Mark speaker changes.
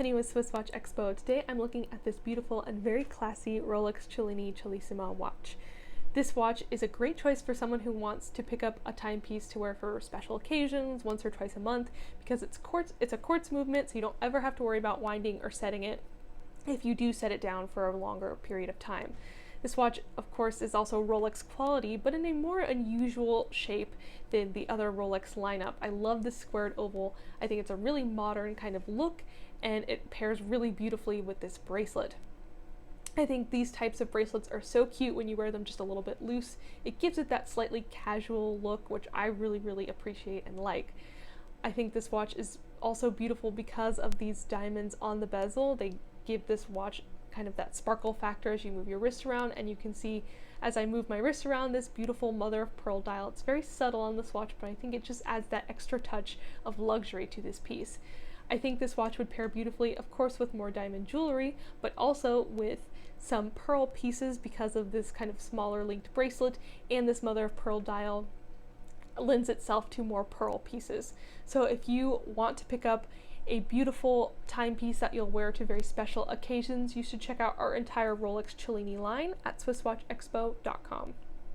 Speaker 1: Penny with SwissWatchExpo. Today I'm looking at this beautiful and very classy Rolex Cellini Celiissima watch. This watch is a great choice for someone who wants to pick up a timepiece to wear for special occasions once or twice a month because it's a quartz movement, so you don't ever have to worry about winding or setting it if you do set it down for a longer period of time. This watch, of course, is also Rolex quality, but in a more unusual shape than the other Rolex lineup. I love this squared oval. I think it's a really modern kind of look, and it pairs really beautifully with this bracelet. I think these types of bracelets are so cute when you wear them just a little bit loose. It gives it that slightly casual look, which I really appreciate and like. I think this watch is also beautiful because of these diamonds on the bezel. They give this watch kind of that sparkle factor as you move your wrist around, and you can see as I move my wrist around this beautiful mother of pearl dial. It's very subtle on this watch, but I think it just adds that extra touch of luxury to this piece. I think this watch would pair beautifully, of course, with more diamond jewelry, but also with some pearl pieces because of this kind of smaller linked bracelet, and this mother of pearl dial lends itself to more pearl pieces. So if you want to pick up a beautiful timepiece that you'll wear to very special occasions, you should check out our entire Rolex Cellini line at SwissWatchExpo.com.